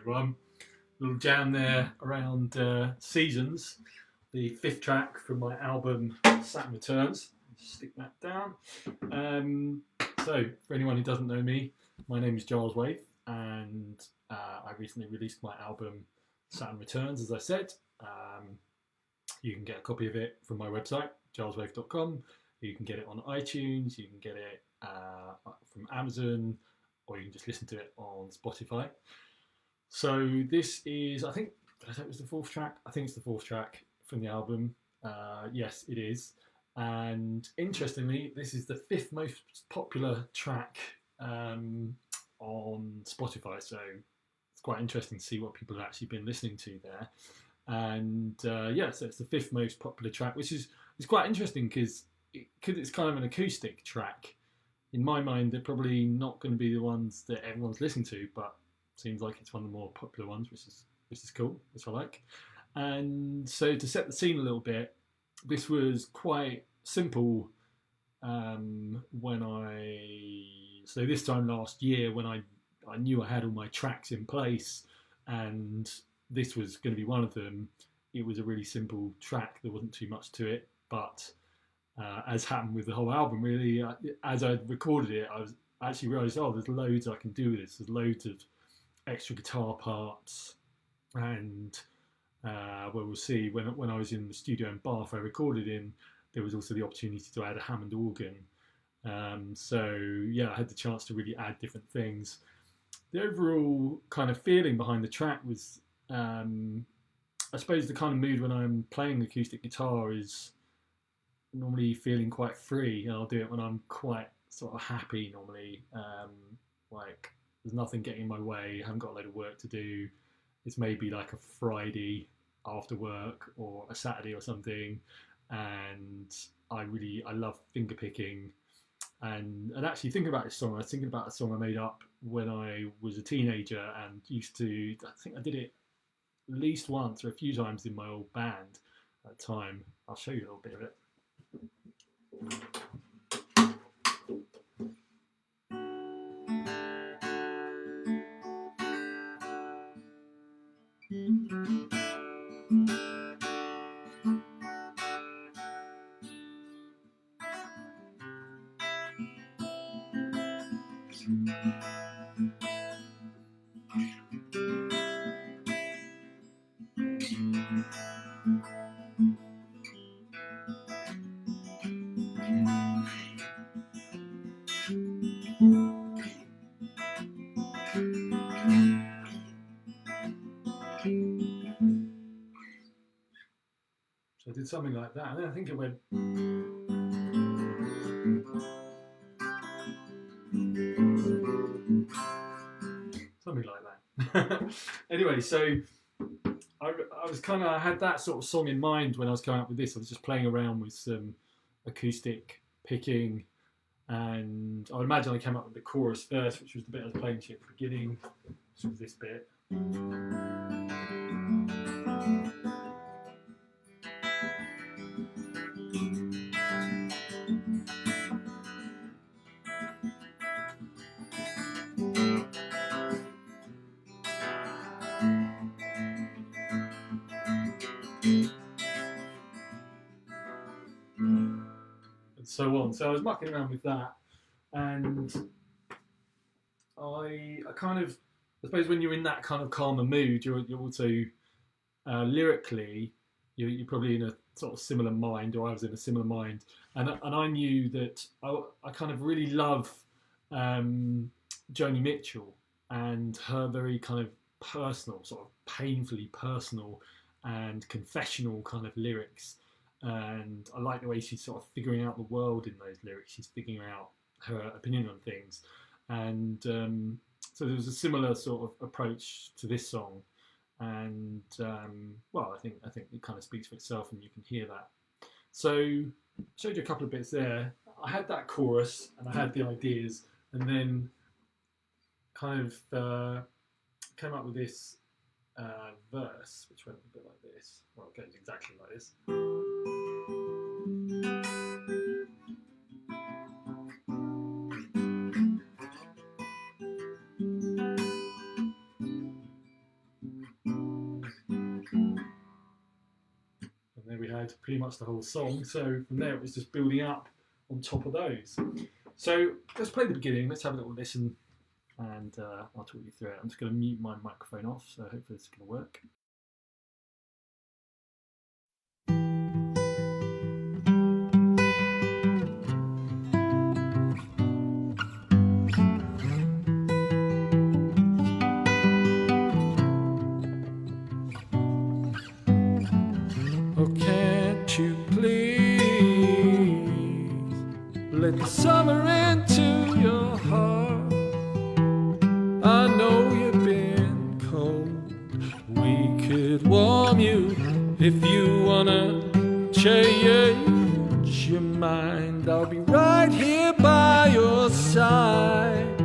everyone. Little jam there around Seasons, the 5th track from my album Saturn Returns. Stick that down. So, for anyone who doesn't know me, my name is Giles Waithe, and I recently released my album Saturn Returns, as I said. You can get a copy of it from my website, gileswaithe.com. You can get it on iTunes, you can get it from Amazon, or you can just listen to it on Spotify. So this is, I think, did I say it was the 4th track? I think it's the 4th track from the album. Yes, it is. And interestingly, this is the 5th most popular track on Spotify. So it's quite interesting to see what people have actually been listening to there. And so it's the 5th most popular track, which is quite interesting because it's kind of an acoustic track. In my mind, they're probably not going to be the ones that everyone's listening to, but seems like it's one of the more popular ones, which is cool, which I like. And so to set the scene a little bit, this was quite simple so this time last year when I knew I had all my tracks in place and this was going to be one of them. It was a really simple track. There wasn't too much to it, but as happened with the whole album, really, as I recorded it, I actually realised, there's loads I can do with this. There's loads of extra guitar parts, and we'll see. When I was in the studio in Bath, I recorded in. There was also the opportunity to add a Hammond organ. I had the chance to really add different things. The overall kind of feeling behind the track was, I suppose, the kind of mood when I'm playing acoustic guitar is normally feeling quite free, and I'll do it when I'm quite sort of happy normally, like there's nothing getting in my way, I haven't got a load of work to do, it's maybe like a Friday after work or a Saturday or something, and I love finger picking, and actually thinking about this song, I was thinking about a song I made up when I was a teenager and used to, I think I did it at least once or a few times in my old band at the time. I'll show you a little bit of it. So I did something like that, and then I think it went. Something like that. Anyway, so I had that sort of song in mind when I was coming up with this. I was just playing around with some acoustic picking, and I would imagine I came up with the chorus first, which was the bit I was playing to you at the beginning, which was this bit. So on. So I was mucking around with that, and I suppose when you're in that kind of calmer mood, you're also lyrically, you're probably in a sort of similar mind, or I was in a similar mind, and I knew that I kind of really love Joni Mitchell and her very kind of personal, sort of painfully personal and confessional kind of lyrics. And I like the way she's sort of figuring out the world in those lyrics. She's figuring out her opinion on things, and so there was a similar sort of approach to this song. And I think it kind of speaks for itself, and you can hear that. So I showed you a couple of bits there. I had that chorus, and I had the ideas, and then kind of came up with this verse, which went a bit like this. Well, it goes exactly like this. had pretty much the whole song. So from there, it was just building up on top of those. So let's play the beginning. Let's have a little listen, and I'll talk you through it. I'm just going to mute my microphone off, so hopefully this is going to work. Oh, can't you please let the summer into your heart? I know you've been cold. We could warm you if you wanna change your mind. I'll be right here by your side.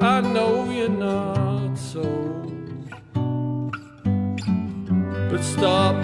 I know you're not sold, but stop.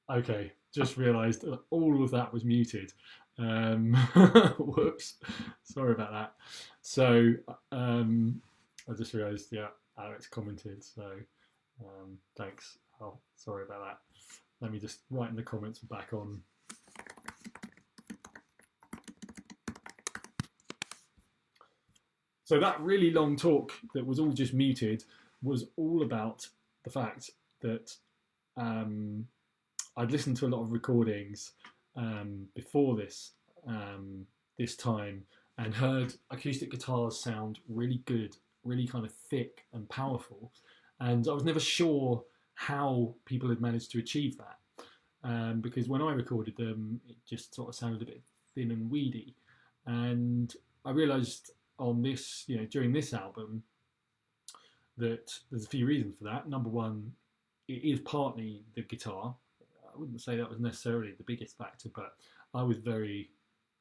Okay, just realised all of that was muted. Whoops, sorry about that. So I just realised, yeah, Alex commented. So thanks. Oh, sorry about that. Let me just write in the comments back on. So that really long talk that was all just muted was all about the fact that I'd listened to a lot of recordings before this time, and heard acoustic guitars sound really good, really kind of thick and powerful, and I was never sure how people had managed to achieve that, because when I recorded them, it just sort of sounded a bit thin and weedy, and I realised on this, during this album, that there's a few reasons for that. Number one, it is partly the guitar. I wouldn't say that was necessarily the biggest factor, but I was very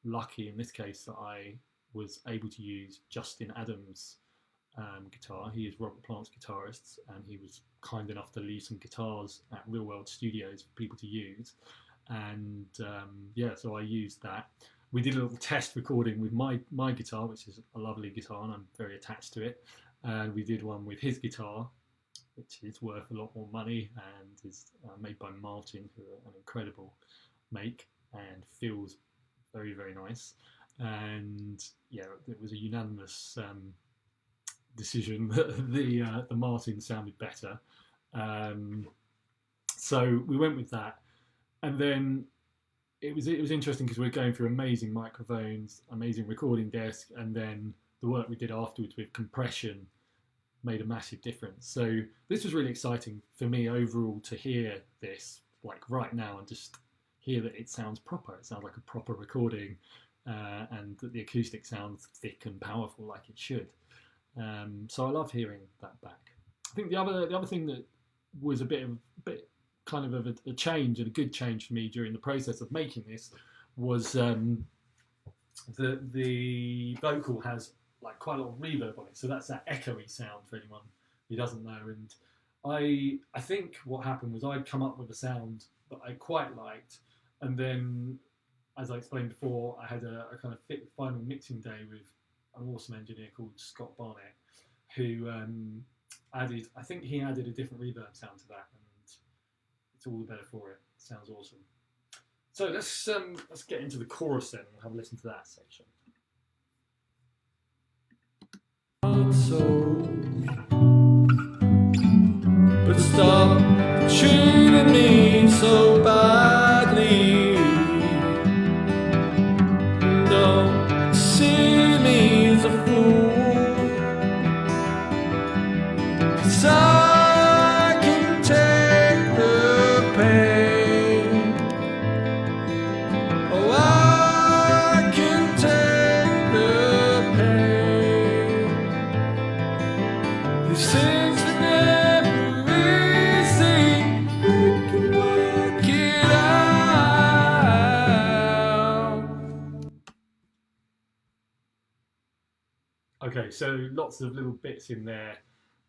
lucky in this case that I was able to use Justin Adams' guitar. He is Robert Plant's guitarist, and he was kind enough to leave some guitars at Real World Studios for people to use. And so I used that. we did a little test recording with my guitar, which is a lovely guitar, and I'm very attached to it. And we did one with his guitar, which is worth a lot more money and is made by Martin, who are an incredible make and feels very, very nice. And yeah, it was a unanimous decision that the Martin sounded better. So we went with that, and then it was interesting because we were going through amazing microphones, amazing recording desk, and then the work we did afterwards with compression made a massive difference. So this was really exciting for me overall to hear this like right now and just hear that it sounds proper. It sounds like a proper recording, and that the acoustic sounds thick and powerful like it should. So I love hearing that back. I think the other thing that was a bit kind of a change, and a good change for me during the process of making this, was the vocal has like quite a lot of reverb on it, so that's that echoey sound for anyone who doesn't know. And I think what happened was I'd come up with a sound that I quite liked, and then, as I explained before, I had a kind of final mixing day with an awesome engineer called Scott Barnett, who added a different reverb sound to that, and it's all the better for it. It sounds awesome. So let's get into the chorus then and have a listen to that section. But stop treating me so badly. Don't see me as a fool, 'cause I can take the pain. Oh, I can take the pain. These things are never easy. We can work it out. Okay, so lots of little bits in there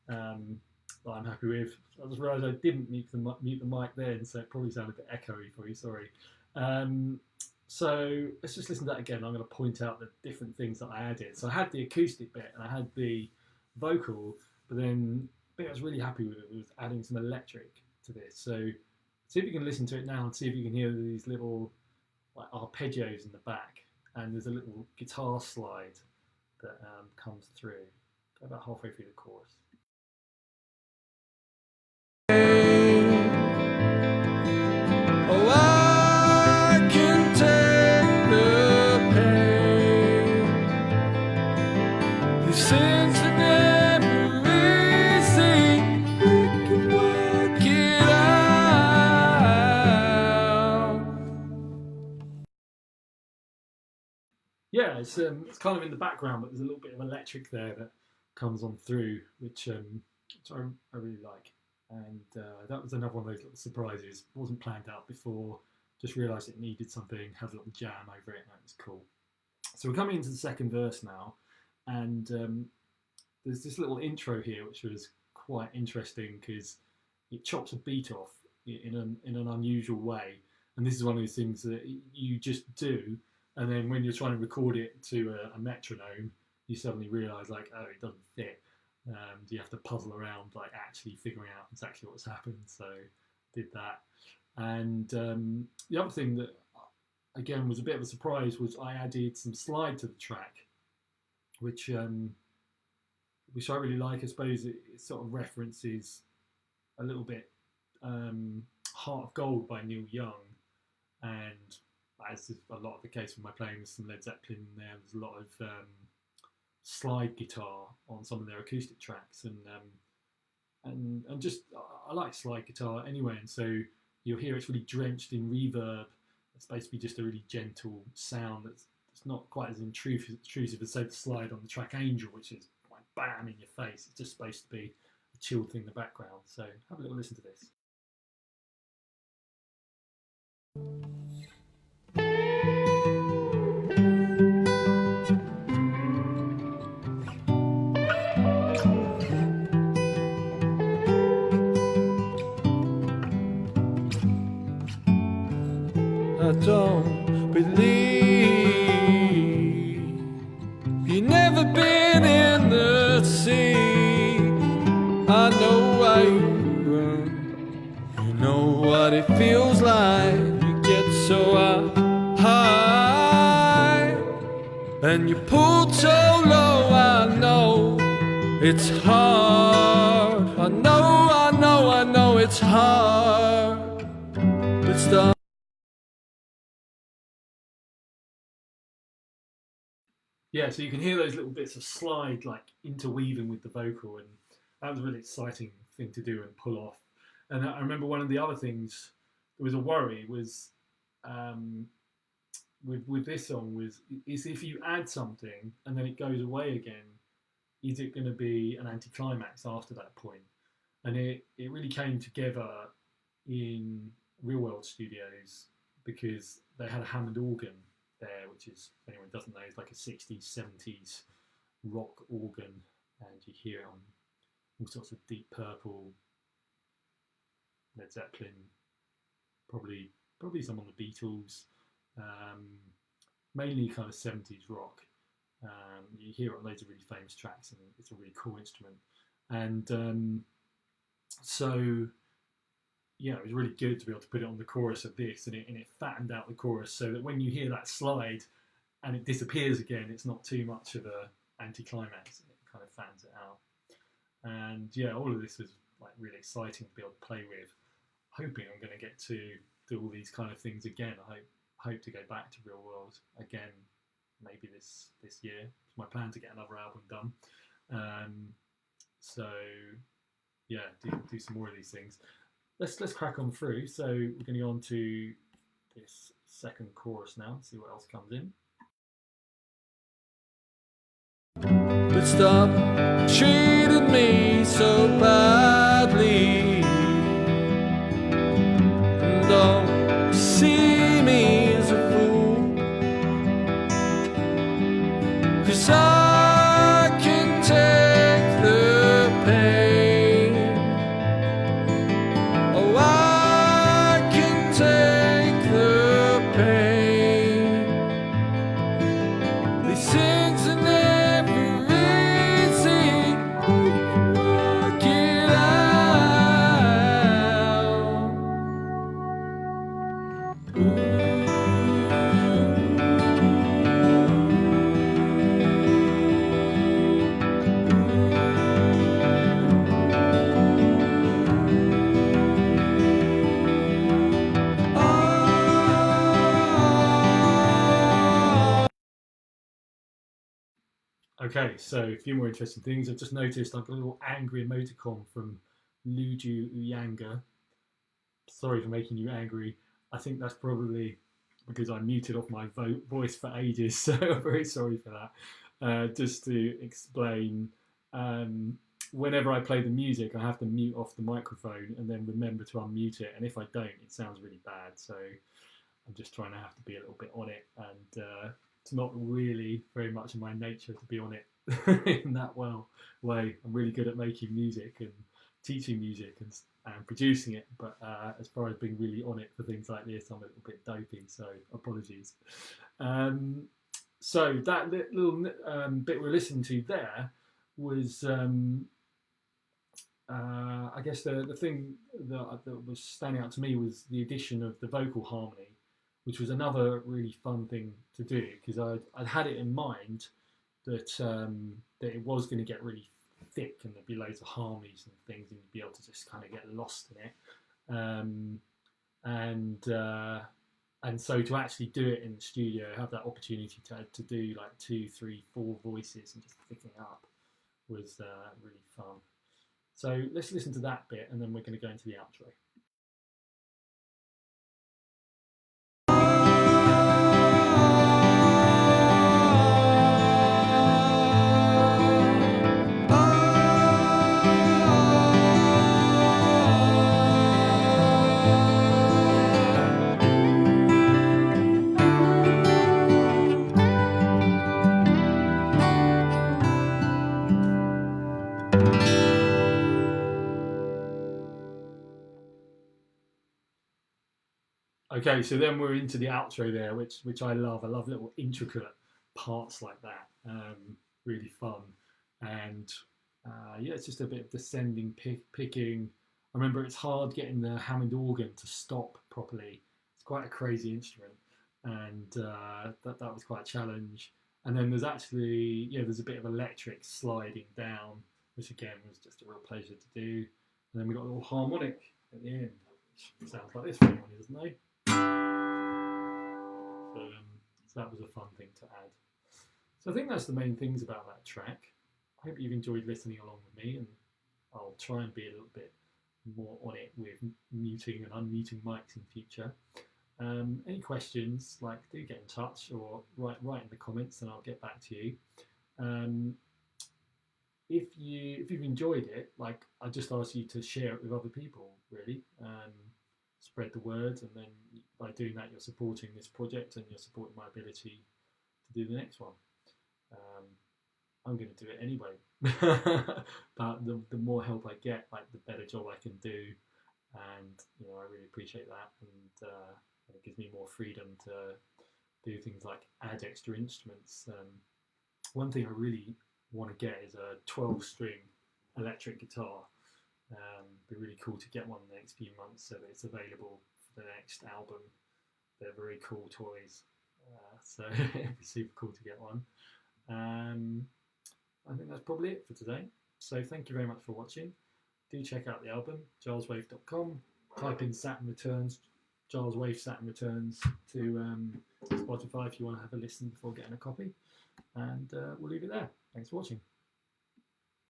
that I'm happy with. I just realised I didn't mute the mic then, so it probably sounded a bit echoey for you, sorry. So let's just listen to that again. I'm going to point out the different things that I added. So I had the acoustic bit and I had the vocal, but then the bit I was really happy with it was adding some electric to this. So see if you can listen to it now and see if you can hear these little like arpeggios in the back, and there's a little guitar slide that comes through about halfway through the chorus. Oh, I can take the pain. These things are never easy. We can work it out. Yeah, it's kind of in the background, but there's a little bit of electric there that comes on through, which I really like. And that was another one of those little surprises. It wasn't planned out before, just realised it needed something, had a little jam over it, and that was cool. So we're coming into the second verse now, and there's this little intro here which was quite interesting because it chops a beat off in an unusual way. And this is one of those things that you just do, and then when you're trying to record it to a metronome, you suddenly realise like, oh, it doesn't fit. You have to puzzle around like actually figuring out exactly what's happened. So did that. And the other thing that again was a bit of a surprise was I added some slide to the track, which I really like. I suppose it sort of references a little bit Heart of Gold by Neil Young, and as is a lot of the case with my playing with some Led Zeppelin in there, there's a lot of slide guitar on some of their acoustic tracks, and just I like slide guitar anyway, and so you'll hear it's really drenched in reverb. It's basically just a really gentle sound that's not quite as intrusive as say the slide on the track Angel, which is like bam in your face. It's just supposed to be a chilled thing in the background. So have a little listen to this. I don't believe it feels like you get so high and you pull so low. I know it's hard. I know it's hard. But stop. Yeah, so you can hear those little bits of slide like interweaving with the vocal, and that was a really exciting thing to do and pull off. And I remember one of the other things that was a worry was um, with this song is if you add something and then it goes away again, is it going to be an anticlimax after that point? And it really came together in Real World Studios because they had a Hammond organ there, which is, if anyone doesn't know, is like a 60s, 70s rock organ, and you hear it on all sorts of Deep Purple, Led Zeppelin, probably some on the Beatles, mainly kind of 70s rock. You hear it on loads of really famous tracks, and it's a really cool instrument. And so, yeah, it was really good to be able to put it on the chorus of this, and it fattened out the chorus so that when you hear that slide and it disappears again, it's not too much of a anticlimax. It kind of fattens it out. And yeah, all of this was like really exciting to be able to play with. Hoping I'm going to get to do all these kind of things again. I hope to go back to Real World again, maybe this year. It's my plan to get another album done. So yeah, do some more of these things. Let's crack on through. So we're going to go on to this second chorus now. See what else comes in. But stop treating me so badly. Don't see me as a fool, 'cause I can take the pain. Oh, I can take the pain. These things are never easy. Work it out. Okay, so a few more interesting things. I've just noticed I've got a little angry emoticon from Luju Uyanga. Sorry for making you angry. I think that's probably because I muted off my voice for ages, so I'm very sorry for that. Just to explain, whenever I play the music, I have to mute off the microphone and then remember to unmute it, and if I don't, it sounds really bad. So I'm just trying to have to be a little bit on it, and it's not really very much in my nature to be on it in that way. I'm really good at making music and teaching music and producing it, but as far as being really on it for things like this, I'm a little bit dopey, so apologies. So that little bit we're listening to there was, I guess the thing that was standing out to me was the addition of the vocal harmony, which was another really fun thing to do, because I'd had it in mind that that it was going to get really thick and there'd be loads of harmonies and things, and you'd be able to just kind of get lost in it. And so to actually do it in the studio, have that opportunity to do like 2, 3, 4 voices and just thicken it up was really fun. So let's listen to that bit, and then we're going to go into the outro. Okay, so then we're into the outro there, which I love. I love little intricate parts like that. Really fun, and yeah, it's just a bit of descending picking. I remember it's hard getting the Hammond organ to stop properly. It's quite a crazy instrument, and that was quite a challenge. And then there's actually, there's a bit of electric sliding down, which again was just a real pleasure to do. And then we got a little harmonic at the end, which sounds like this for anyone who doesn't know. So that was a fun thing to add. So I think that's the main things about that track. I hope you've enjoyed listening along with me, and I'll try and be a little bit more on it with muting and unmuting mics in future. Any questions, do get in touch or write in the comments, and I'll get back to you. If you've enjoyed it, I just ask you to share it with other people, really. Spread the word, and then by doing that, you're supporting this project and you're supporting my ability to do the next one. I'm going to do it anyway, but the more help I get, the better job I can do, and I really appreciate that, and it gives me more freedom to do things like add extra instruments. One thing I really want to get is a 12-string electric guitar. Be really cool to get one in the next few months, so that it's available for the next album. They're very cool toys, so it'd be super cool to get one. I think that's probably it for today. So thank you very much for watching. Do check out the album, gileswaithe.com. Type in Saturn Returns, Giles Waithe Saturn Returns to Spotify if you want to have a listen before getting a copy. And we'll leave it there. Thanks for watching.